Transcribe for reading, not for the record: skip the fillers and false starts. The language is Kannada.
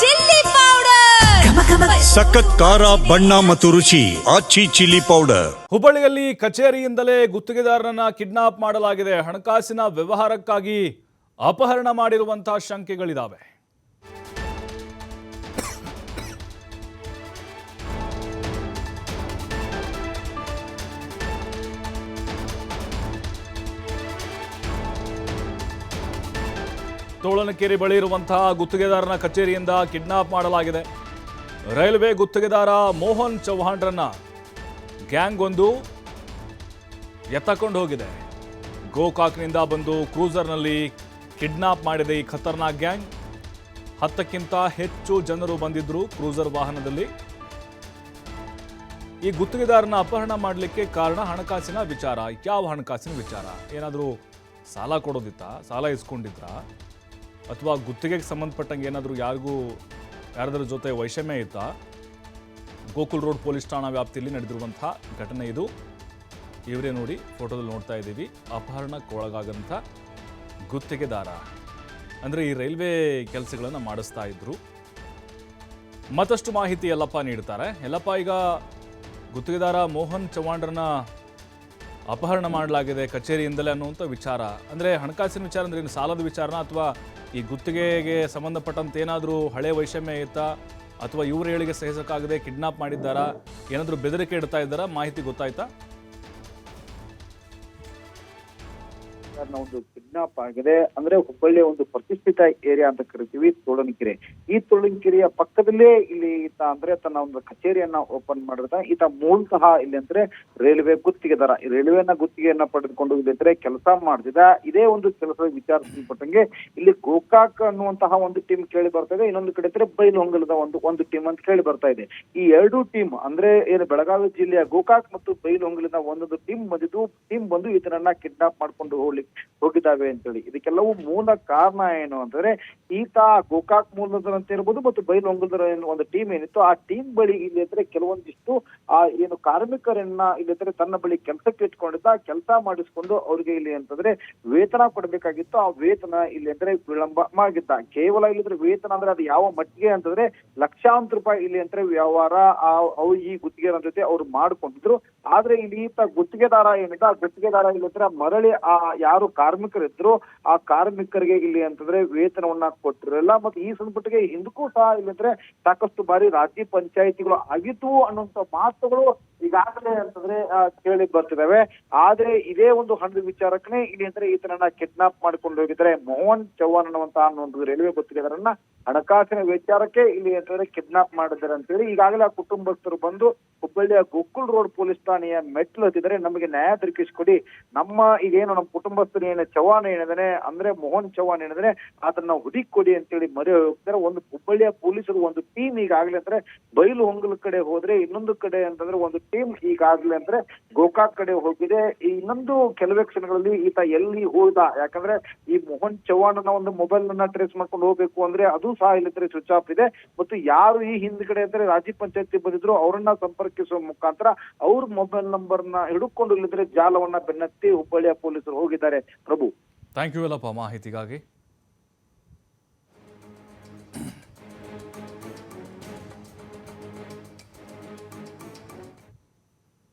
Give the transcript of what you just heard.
ಚಿಲ್ಲಿ ಪೌಡರ್, ಸಖತ್ ಖಾರ ಬಣ್ಣ ಮತ್ತು ರುಚಿ ಆಚಿ ಚಿಲ್ಲಿ ಪೌಡರ್. ಹುಬ್ಬಳ್ಳಿಯಲ್ಲಿ ಕಚೇರಿಯಿಂದಲೇ ಗುತ್ತಿಗೆದಾರರನ್ನ ಕಿಡ್ನಾಪ್ ಮಾಡಲಾಗಿದೆ. ಹಣಕಾಸಿನ ವ್ಯವಹಾರಕ್ಕಾಗಿ ಅಪಹರಣ ಮಾಡಿರುವಂತಹ ಶಂಕೆಗಳಿದಾವೆ. ತೋಳನಕೆರೆ ಬಳಿ ಇರುವಂತಹ ಗುತ್ತಿಗೆದಾರನ ಕಚೇರಿಯಿಂದ ಕಿಡ್ನಾಪ್ ಮಾಡಲಾಗಿದೆ. ರೈಲ್ವೆ ಗುತ್ತಿಗೆದಾರ ಮೋಹನ್ ಚೌಹಾಣ್ರನ್ನ ಗ್ಯಾಂಗ್ ಒಂದು ಎತ್ತಕೊಂಡು ಹೋಗಿದೆ. ಗೋಕಾಕ್ನಿಂದ ಬಂದು ಕ್ರೂಸರ್ನಲ್ಲಿ ಕಿಡ್ನಾಪ್ ಮಾಡಿದೆ ಈ ಖತರ್ನಾಕ್ ಗ್ಯಾಂಗ್. 10ಕ್ಕಿಂತ ಹೆಚ್ಚು ಜನರು ಬಂದಿದ್ರು ಕ್ರೂಸರ್ ವಾಹನದಲ್ಲಿ. ಈ ಗುತ್ತಿಗೆದಾರನ ಅಪಹರಣ ಮಾಡಲಿಕ್ಕೆ ಕಾರಣ ಹಣಕಾಸಿನ ವಿಚಾರ. ಯಾವ ಹಣಕಾಸಿನ ವಿಚಾರ? ಏನಾದರೂ ಸಾಲ ಕೊಡೋದಿತ್ತಾ, ಸಾಲ ಇಸ್ಕೊಂಡಿದ್ರ, ಅಥವಾ ಗುತ್ತಿಗೆಗೆ ಸಂಬಂಧಪಟ್ಟಂಗೆ ಏನಾದರೂ ಯಾರದ್ರ ಜೊತೆ ವೈಷಮ್ಯ ಇತ್ತಾ? ಗೋಕುಲ್ ರೋಡ್ ಪೊಲೀಸ್ ಠಾಣಾ ವ್ಯಾಪ್ತಿಯಲ್ಲಿ ನಡೆದಿರುವಂಥ ಘಟನೆ ಇದು. ಇವರೇ ನೋಡಿ, ಫೋಟೋದಲ್ಲಿ ನೋಡ್ತಾ ಇದ್ದೀವಿ. ಅಪಹರಣಕ್ಕೆ ಒಳಗಾಗಂಥ ಗುತ್ತಿಗೆದಾರ ಅಂದರೆ ಈ ರೈಲ್ವೆ ಕೆಲಸಗಳನ್ನು ಮಾಡಿಸ್ತಾ ಇದ್ರು. ಮತ್ತಷ್ಟು ಮಾಹಿತಿ ಯಲ್ಲಪ್ಪ ನೀಡ್ತಾರೆ. ಯಲ್ಲಪ್ಪ, ಈಗ ಗುತ್ತಿಗೆದಾರ ಮೋಹನ್ ಚೌಹಾಣ್ರನ್ನ ಅಪಹರಣ ಮಾಡಲಾಗಿದೆ ಕಚೇರಿಯಿಂದಲೇ ಅನ್ನುವಂಥ ವಿಚಾರ. ಅಂದರೆ ಹಣಕಾಸಿನ ವಿಚಾರ ಅಂದರೆ ಏನು, ಸಾಲದ ವಿಚಾರನ, ಅಥವಾ ಈ ಗುತ್ತಿಗೆಗೆ ಸಂಬಂಧಪಟ್ಟಂತೆ ಏನಾದರೂ ಹಳೆ ವೈಷಮ್ಯ ಇತ್ತಾ, ಅಥವಾ ಇವ್ರ ಹೇಳಿಗೆ ಸಹಿಸಕ್ಕಾಗದೆ ಕಿಡ್ನಾಪ್ ಮಾಡಿದ್ದಾರಾ, ಏನಾದರೂ ಬೆದರಿಕೆ ಇಡ್ತಾ ಇದ್ದಾರಾ? ಮಾಹಿತಿ ಗೊತ್ತಾಯ್ತಾ? ಒಂದು ಕಿಡ್ನಾಪ್ ಆಗಿದೆ. ಅಂದ್ರೆ ಹುಬ್ಬಳ್ಳಿಯ ಒಂದು ಪ್ರತಿಷ್ಠಿತ ಏರಿಯಾ ಅಂತ ಕರಿತೀವಿ ತೋಳನಕೆರೆ. ಈ ತೋಳನಕೆರೆಯ ಪಕ್ಕದಲ್ಲೇ ಇಲ್ಲಿ ಈತ ಅಂದ್ರೆ ತನ್ನ ಒಂದು ಕಚೇರಿಯನ್ನ ಓಪನ್ ಮಾಡಿದ. ಈತ ಮೂಲತಃ ಇಲ್ಲಿ ಅಂದ್ರೆ ರೈಲ್ವೆ ಗುತ್ತಿಗೆದಾರ. ರೈಲ್ವೆನ ಗುತ್ತಿಗೆಯನ್ನ ಪಡೆದುಕೊಂಡು ಇಲ್ಲಿ ಕೆಲಸ ಮಾಡ್ತಿದ್ದ. ಇದೇ ಒಂದು ಕೆಲಸದ ವಿಚಾರ ಸಂಬಂಧಪಟ್ಟಂಗೆ ಇಲ್ಲಿ ಗೋಕಾಕ್ ಅನ್ನುವಂತಹ ಒಂದು ಟೀಮ್ ಕೇಳಿ ಬರ್ತಾ ಇದೆ. ಇನ್ನೊಂದು ಕಡೆ ಬೈಲಹೊಂಗಲದ ಒಂದು ಟೀಮ್ ಅಂತ ಕೇಳಿ ಬರ್ತಾ ಇದೆ. ಈ ಎರಡು ಟೀಮ್ ಅಂದ್ರೆ ಏನು ಬೆಳಗಾವಿ ಜಿಲ್ಲೆಯ ಗೋಕಾಕ್ ಮತ್ತು ಬೈಲಹೊಂಗಲದ ಒಂದೊಂದು ಟೀಮ್ ಬಂದು ಈತನನ್ನ ಕಿಡ್ನಾಪ್ ಮಾಡ್ಕೊಂಡು ಹೋಗಿದ್ದಾವೆ ಅಂತೇಳಿ. ಇದಕ್ಕೆಲ್ಲವೂ ಮೂಲ ಕಾರಣ ಏನು ಅಂತಂದ್ರೆ, ಈತ ಗೋಕಾಕ್ ಮೂಲದಂತ ಇರ್ಬೋದು ಮತ್ತು ಬೈಲಹೊಂಗಲದ ಒಂದು ಟೀಮ್ ಏನಿತ್ತು, ಆ ಟೀಮ್ ಬಳಿ ಇಲ್ಲಿ ಅಂದ್ರೆ ಕೆಲವೊಂದಿಷ್ಟು ಏನು ಕಾರ್ಮಿಕರನ್ನ ಇಲ್ಲಿ ಅಂದ್ರೆ ತನ್ನ ಬಳಿ ಕೆಲಸಕ್ಕೆ ಇಟ್ಕೊಂಡಿದ್ದ. ಕೆಲಸ ಮಾಡಿಸ್ಕೊಂಡು ಅವ್ರಿಗೆ ಇಲ್ಲಿ ಅಂತಂದ್ರೆ ವೇತನ ಕೊಡಬೇಕಾಗಿತ್ತು. ಆ ವೇತನ ಇಲ್ಲಿ ಅಂದ್ರೆ ವಿಳಂಬ ಆಗಿದ್ದ. ಕೇವಲ ಇಲ್ಲಿದ್ರೆ ವೇತನ ಅಂದ್ರೆ ಅದು ಯಾವ ಮಟ್ಟಿಗೆ ಅಂತಂದ್ರೆ ಲಕ್ಷಾಂತರ ರೂಪಾಯಿ ಇಲ್ಲಿ ಅಂದ್ರೆ ವ್ಯವಹಾರ ಅವ್ರು ಈ ಗುತ್ತಿಗೆದಾರ ಜೊತೆ ಅವ್ರು ಮಾಡ್ಕೊಂಡಿದ್ರು. ಆದ್ರೆ ಇಲ್ಲಿ ಈತ ಗುತ್ತಿಗೆದಾರ ಏನಿದೆ, ಆ ಗುತ್ತಿಗೆದಾರ ಇಲ್ಲಿ ಅಂದ್ರೆ ಮರಳಿ ಯಾರು ಕಾರ್ಮಿಕರಿದ್ರು ಆ ಕಾರ್ಮಿಕರಿಗೆ ಇಲ್ಲಿ ಅಂತಂದ್ರೆ ವೇತನವನ್ನ ಕೊಟ್ಟಿರಲ್ಲ. ಮತ್ತೆ ಈ ಸಂದರ್ಭಕ್ಕೆ ಹಿಂದಕ್ಕೂ ಸಹ ಇಲ್ಲಿ ಅಂದ್ರೆ ಸಾಕಷ್ಟು ಬಾರಿ ರಾಜ್ಯ ಪಂಚಾಯಿತಿಗಳು ಆಗಿತ್ತು ಅನ್ನುವಂತ ಮಾತುಗಳು ಈಗಾಗಲೇ ಅಂತಂದ್ರೆ ಕೇಳಿ ಬರ್ತಿದಾವೆ. ಆದ್ರೆ ಇದೇ ಒಂದು ಹಣದ ವಿಚಾರಕ್ಕೆ ಇಲ್ಲಿ ಅಂದ್ರೆ ಈತನನ್ನ ಕಿಡ್ನಾಪ್ ಮಾಡ್ಕೊಂಡು ಹೋಗಿದ್ದಾರೆ. ಮೋಹನ್ ಚೌಹಾಣ್ ಅನ್ನುವಂತಹ ಒಂದು ರೈಲ್ವೆ ಗುತ್ತಿಗೆದಾರನ್ನ ಹಣಕಾಸಿನ ವಿಚಾರಕ್ಕೆ ಇಲ್ಲಿ ಅಂತಂದ್ರೆ ಕಿಡ್ನಾಪ್ ಮಾಡಿದ್ದಾರೆ ಅಂತ ಹೇಳಿ ಈಗಾಗಲೇ ಆ ಕುಟುಂಬಸ್ಥರು ಬಂದು ಹುಬ್ಬಳ್ಳಿಯ ಗೋಕುಲ್ ರೋಡ್ ಪೊಲೀಸ್ ಠಾಣೆಯ ಮೆಟ್ಲು ಹತ್ತಿದ್ದಾರೆ. ನಮಗೆ ನ್ಯಾಯ ದೊರಕಿಸಿಕೊಡಿ, ನಮ್ಮ ಈಗೇನು ನಮ್ಮ ಕುಟುಂಬಸ್ಥರು ಏನು ಚೌಹಾಣ್ ಏನಿದಾನೆ ಅಂದ್ರೆ ಮೋಹನ್ ಚೌಹಾಣ್ ಏನಿದಾನೆ ಅದನ್ನ ಹುಡುಕೊಡಿ ಅಂತೇಳಿ ಮರೆ ಹೋಗ್ತಾರೆ. ಒಂದು ಹುಬ್ಬಳ್ಳಿಯ ಪೊಲೀಸರು ಒಂದು ಟೀಮ್ ಈಗಾಗಲೇ ಅಂದ್ರೆ ಬೈಲಹೊಂಗಲ ಕಡೆ ಹೋದ್ರೆ, ಇನ್ನೊಂದು ಕಡೆ ಅಂತಂದ್ರೆ ಒಂದು ಟೀಮ್ ಈಗಾಗಲೇ ಅಂದ್ರೆ ಗೋಕಾಕ್ ಕಡೆ ಹೋಗಿದೆ. ಇನ್ನೊಂದು ಕೆಲವೇ ಕ್ಷಣಗಳಲ್ಲಿ ಈತ ಎಲ್ಲಿ ಹೋದ, ಯಾಕಂದ್ರೆ ಈ ಮೋಹನ್ ಚೌಹಾಣ್ ಒಂದು ಮೊಬೈಲ್ ಅನ್ನ ಟ್ರೇಸ್ ಮಾಡ್ಕೊಂಡು ಹೋಗ್ಬೇಕು ಅಂದ್ರೆ ಅದು ಸಹ ಇಲ್ಲಿ ಸ್ವಿಚ್ ಆಫ್ ಇದೆ. ಮತ್ತು ಯಾರು ಈ ಹಿಂದ್ಗಡೆ ಅಂದ್ರೆ ರಾಜ್ಯ ಪಂಚಾಯತಿ ಬಂದಿದ್ರು ಅವರನ್ನ ಸಂಪರ್ಕಿಸುವ ಮುಖಾಂತರ ಅವ್ರ ಮೊಬೈಲ್ ನಂಬರ್ ನ ಹಿಡ್ಕೊಂಡು ಇಲ್ಲಿದ್ರೆ ಜಾಲವನ್ನ ಬೆನ್ನತ್ತಿ ಹುಬ್ಬಳ್ಳಿಯ ಪೊಲೀಸರು ಹೋಗಿದ್ದಾರೆ. ಪ್ರಭು, ಥ್ಯಾಂಕ್ ಯು ಎಲ್ಲಪ್ಪ ಮಾಹಿತಿಗಾಗಿ.